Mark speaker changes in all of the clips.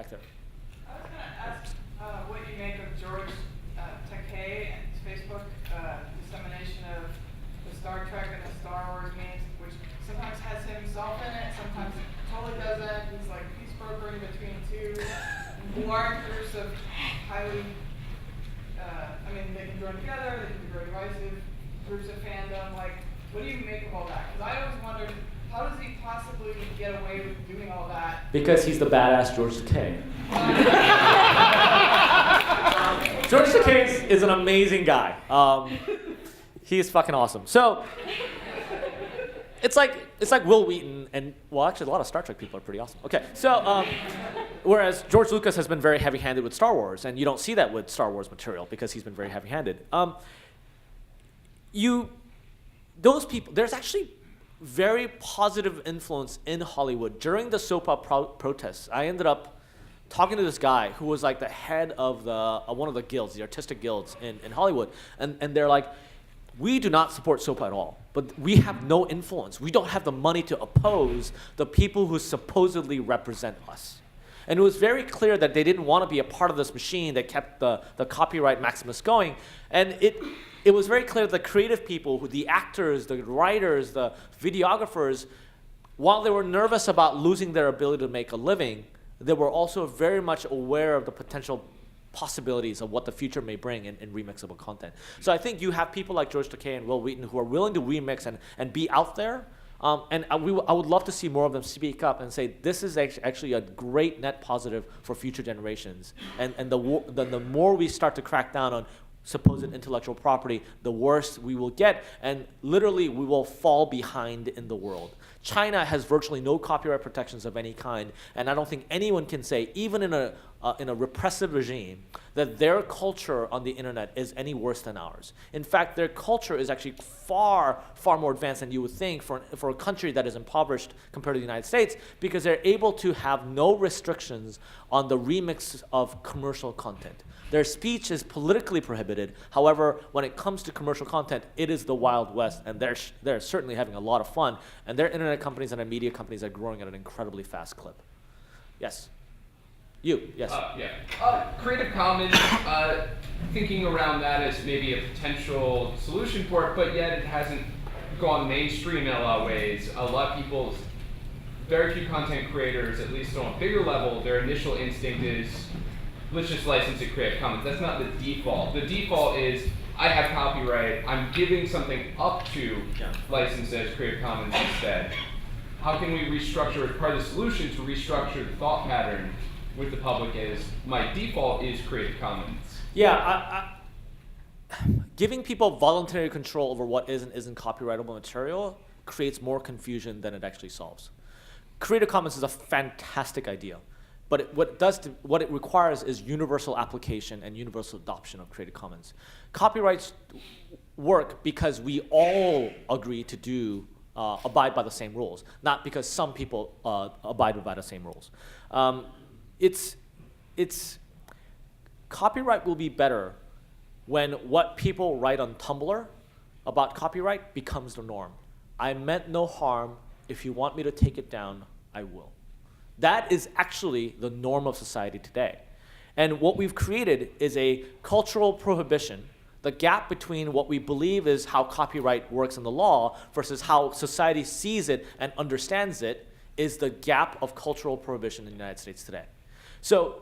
Speaker 1: back there.
Speaker 2: I was going to ask what you make of George Takei and his Facebook dissemination of the Star Trek and the Star Wars memes, which sometimes has himself in it, sometimes totally doesn't. He's like peace brokering between two warring groups of highly, they can join together, they can be very divisive groups of fandom. Like, what do you make of all that? Because I always wondered, how does he possibly get away with doing all that?
Speaker 1: Because he's the badass George Takei. George Takei is an amazing guy. He is fucking awesome. So it's like Will Wheaton and, well, actually a lot of Star Trek people are pretty awesome. Okay, so whereas George Lucas has been very heavy-handed with Star Wars, and you don't see that with Star Wars material because he's been very heavy-handed. Those people, there's actually very positive influence in Hollywood. During the soap opera protests, I ended up talking to this guy who was like the head of one of the guilds, the artistic guilds in Hollywood, and they're like, we do not support soap at all, but we have no influence. We don't have the money to oppose the people who supposedly represent us. And it was very clear that they didn't want to be a part of this machine that kept the copyright maximus going. And it was very clear that the creative people, the actors, the writers, the videographers, while they were nervous about losing their ability to make a living, they were also very much aware of the potential possibilities of what the future may bring in remixable content. So I think you have people like George Takei and Will Wheaton who are willing to remix and be out there. And I would love to see more of them speak up and say, this is actually a great net positive for future generations. And the more we start to crack down on supposed intellectual property, the worse we will get. And literally, we will fall behind in the world. China has virtually no copyright protections of any kind. And I don't think anyone can say, even in a repressive regime, that their culture on the internet is any worse than ours. In fact, their culture is actually far, far more advanced than you would think for a country that is impoverished compared to the United States, because they're able to have no restrictions on the remix of commercial content. Their speech is politically prohibited. However, when it comes to commercial content, it is the Wild West, and they're certainly having a lot of fun. And their internet companies and their media companies are growing at an incredibly fast clip. Yes. You, yes.
Speaker 3: Creative Commons, thinking around that as maybe a potential solution for it, but yet it hasn't gone mainstream in a lot of ways. A lot of people, very few content creators, at least on a bigger level, their initial instinct is, let's just license it Creative Commons. That's not the default. The default is, I have copyright, I'm giving something up to license as Creative Commons instead. How can we restructure, as part of the solution to restructure the thought pattern with the public is, my default is Creative Commons?
Speaker 1: Yeah, giving people voluntary control over what is and isn't copyrightable material creates more confusion than it actually solves. Creative Commons is a fantastic idea, but what it requires is universal application and universal adoption of Creative Commons. Copyrights work because we all agree to abide by the same rules, not because some people abide by the same rules. Copyright will be better when what people write on Tumblr about copyright becomes the norm. I meant no harm. If you want me to take it down, I will. That is actually the norm of society today. And what we've created is a cultural prohibition, the gap between what we believe is how copyright works in the law versus how society sees it and understands it, is the gap of cultural prohibition in the United States today. So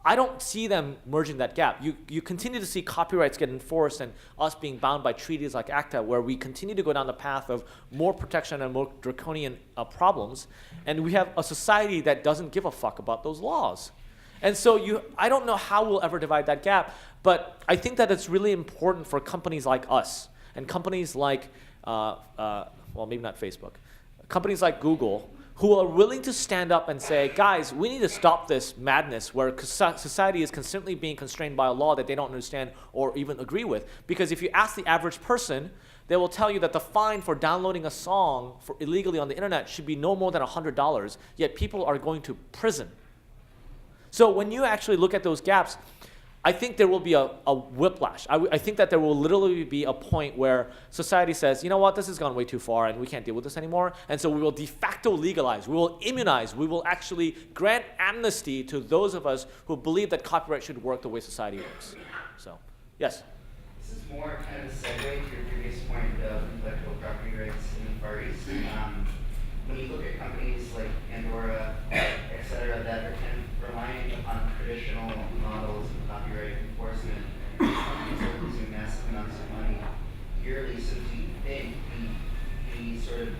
Speaker 1: I don't see them merging that gap. You continue to see copyrights get enforced and us being bound by treaties like ACTA, where we continue to go down the path of more protection and more draconian problems. And we have a society that doesn't give a fuck about those laws. And so I don't know how we'll ever divide that gap, but I think that it's really important for companies like us and companies like, well, maybe not Facebook, companies like Google, who are willing to stand up and say, guys, we need to stop this madness where society is constantly being constrained by a law that they don't understand or even agree with. Because if you ask the average person, they will tell you that the fine for downloading a song illegally on the internet should be no more than $100, yet people are going to prison. So when you actually look at those gaps, I think there will be a whiplash. I think that there will literally be a point where society says, you know what, this has gone way too far and we can't deal with this anymore. And so we will de facto legalize, we will immunize, we will actually grant amnesty to those of us who believe that copyright should work the way society works. So, yes?
Speaker 4: This is more kind of a segue to your previous point of intellectual property rights in the Far East. When you look at companies like Pandora, et cetera, that are kind of relying upon traditional models of copyright enforcement, these companies are losing massive amounts of money yearly. So do you think the sort of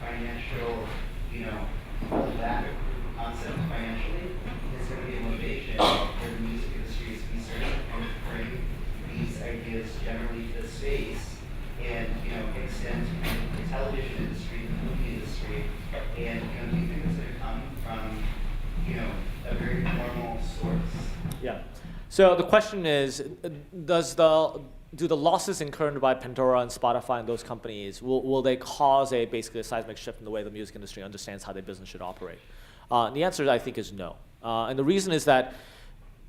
Speaker 4: financial, lack of proof of concept financially is going to be a motivation where the music industry is concerned and bring these ideas generally to the space and extend to the television industry, the movie industry, and do you think it's going to come from a very formal source?
Speaker 1: Yeah. So the question is, do the losses incurred by Pandora and Spotify and those companies, will they cause basically a seismic shift in the way the music industry understands how their business should operate? The answer, I think, is no. And the reason is that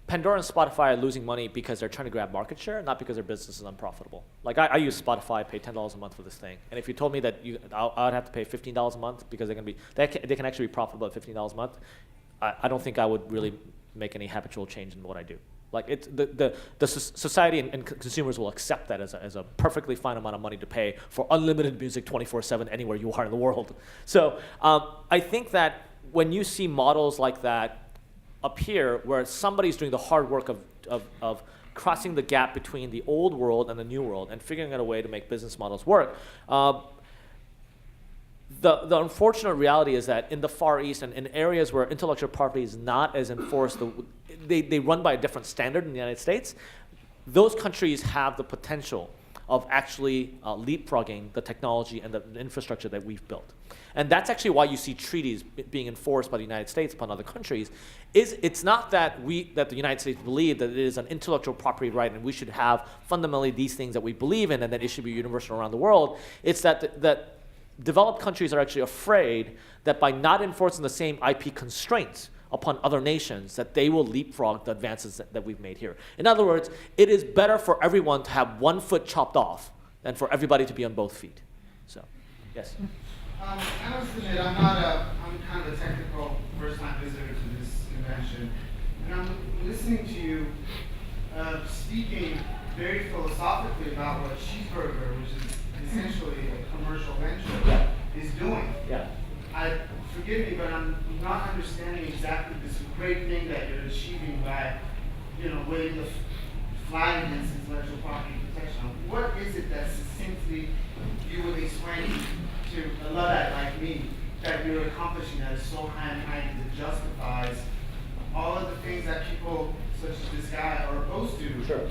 Speaker 1: Pandora and Spotify are losing money because they're trying to grab market share, not because their business is unprofitable. Like I use Spotify, pay $10 a month for this thing, and if you told me that I would have to pay $15 a month because they can actually be profitable at $15 a month, I don't think I would really make any habitual change in what I do. Like the society and consumers will accept that as a perfectly fine amount of money to pay for unlimited music 24/7 anywhere you are in the world. So I think that when you see models like that appear, where somebody's doing the hard work of crossing the gap between the old world and the new world and figuring out a way to make business models work, the unfortunate reality is that in the Far East and in areas where intellectual property is not as enforced, they run by a different standard in the United States, those countries have the potential of actually leapfrogging the technology and the infrastructure that we've built. And that's actually why you see treaties being enforced by the United States upon other countries. It's not that the United States believe that it is an intellectual property right and we should have fundamentally these things that we believe in and that it should be universal around the world. It's that developed countries are actually afraid that by not enforcing the same IP constraints upon other nations, that they will leapfrog the advances that we've made here. In other words, it is better for everyone to have one foot chopped off than for everybody to be on both feet. So, yes?
Speaker 5: I must admit, I'm kind of a technical first-time visitor to this convention, and I'm listening to you speaking very philosophically about what Cheezburger, which is essentially a commercial venture, is doing.
Speaker 1: Yeah.
Speaker 5: Forgive me, but I'm not understanding exactly this great thing that you're achieving by, waving the flag against intellectual property protection. What is it that succinctly you would explain to a Luddite like me that you're accomplishing that is so high-minded that justifies all of the things that people such as this guy are opposed to?
Speaker 1: Sure.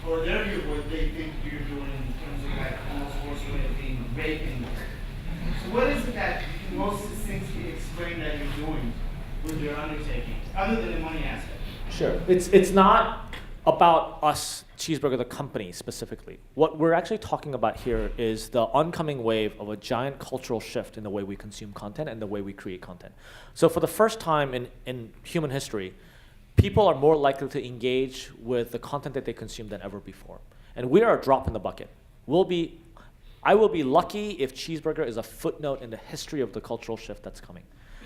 Speaker 5: Or their view of what they think you're doing in terms of like almost forced way of being raping. So what is it that you can most succinctly explain that you're doing with your undertaking, other than the money aspect?
Speaker 1: Sure. It's not about us, Cheezburger, the company specifically. What we're actually talking about here is the oncoming wave of a giant cultural shift in the way we consume content and the way we create content. So for the first time in human history, people are more likely to engage with the content that they consume than ever before. And we are a drop in the bucket. I will be lucky if Cheezburger is a footnote in the history of the cultural shift that's coming.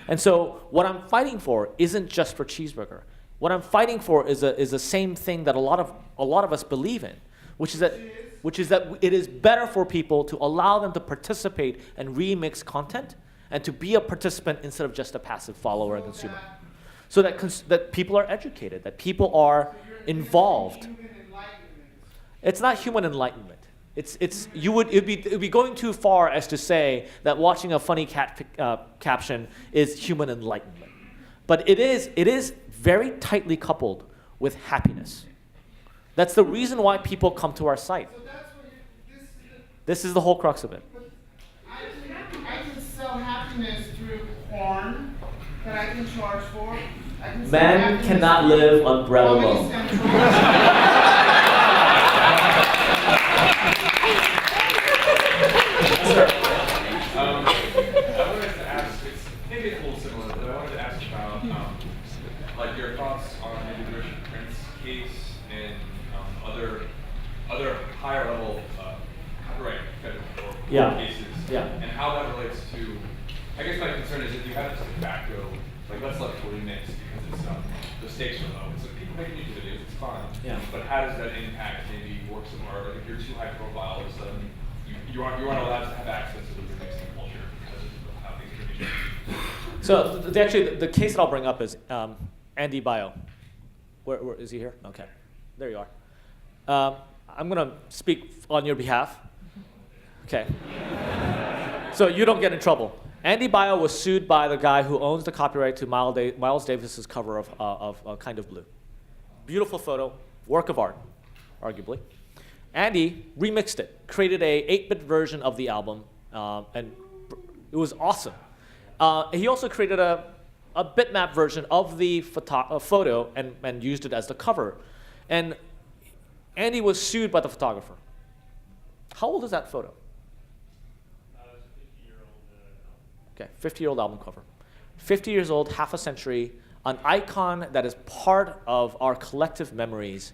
Speaker 1: And so what I'm fighting for isn't just for Cheezburger. What I'm fighting for is the same thing that a lot of us believe in, which is that it is better for people to allow them to participate and remix content and to be a participant instead of just a passive follower and consumer. So that people are educated, that people are involved. It's not human enlightenment. It would be going too far as to say that watching a funny caption is human enlightenment. But it is very tightly coupled with happiness. That's the reason why people come to our site.
Speaker 5: So that's what
Speaker 1: This is the whole crux of it.
Speaker 5: I can sell happiness through porn that I can charge for. I can sell
Speaker 1: Man
Speaker 5: happiness
Speaker 1: cannot
Speaker 5: through
Speaker 1: live on bread
Speaker 5: Comedy
Speaker 1: alone.
Speaker 5: Central.
Speaker 6: I wanted to ask, maybe it's a little similar, but I wanted to ask about like your thoughts on maybe the Richard Prince case in other higher level copyright federal or
Speaker 1: Yeah.
Speaker 6: cases,
Speaker 1: Yeah.
Speaker 6: and how that relates to. I guess my concern is if you have this de facto, like let's let the remix because it's the stakes are low. So people make music videos, it's fine.
Speaker 1: Yeah.
Speaker 6: But how does that impact maybe works of art? Like if you're too high profile, all of a sudden you aren't allowed to have access to the remixing culture because of how things are being.
Speaker 1: So actually, the case that I'll bring up is Andy Bio. Where is he here? Okay, there you are. I'm gonna speak on your behalf. Okay. So you don't get in trouble. Andy Bio was sued by the guy who owns the copyright to Miles Davis's cover of Kind of Blue. Beautiful photo, work of art, arguably. Andy remixed it, created a 8-bit version of the album, and it was awesome. He also created a bitmap version of the photo and used it as the cover. And Andy was sued by the photographer. How old is that photo? Okay, 50-year-old album cover. 50 years old, half a century, an icon that is part of our collective memories.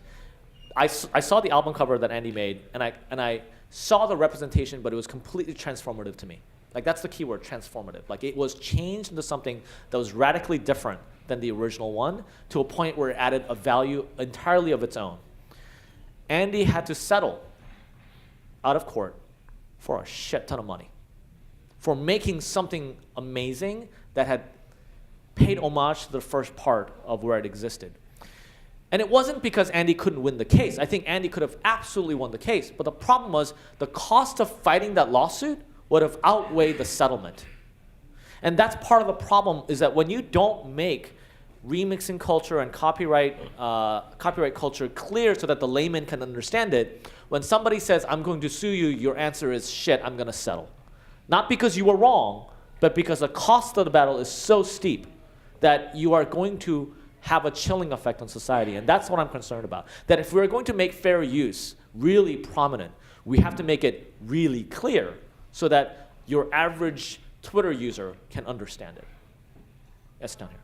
Speaker 1: I saw the album cover that Andy made, and I saw the representation, but it was completely transformative to me. Like, that's the key word, transformative. Like, it was changed into something that was radically different than the original one, to a point where it added a value entirely of its own. Andy had to settle out of court for a shit ton of money for making something amazing that had paid homage to the first part of where it existed. And it wasn't because Andy couldn't win the case. I think Andy could have absolutely won the case, but the problem was the cost of fighting that lawsuit would have outweighed the settlement. And that's part of the problem, is that when you don't make remixing culture and copyright culture clear so that the layman can understand it, when somebody says, I'm going to sue you, your answer is, shit, I'm going to settle. Not because you were wrong, but because the cost of the battle is so steep that you are going to have a chilling effect on society. And that's what I'm concerned about. That if we're going to make fair use really prominent, we have to make it really clear so that your average Twitter user can understand it. Yes, down here.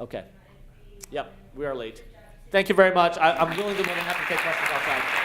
Speaker 1: Okay. Yep, we are late. Thank you very much. I'm willing to take questions outside.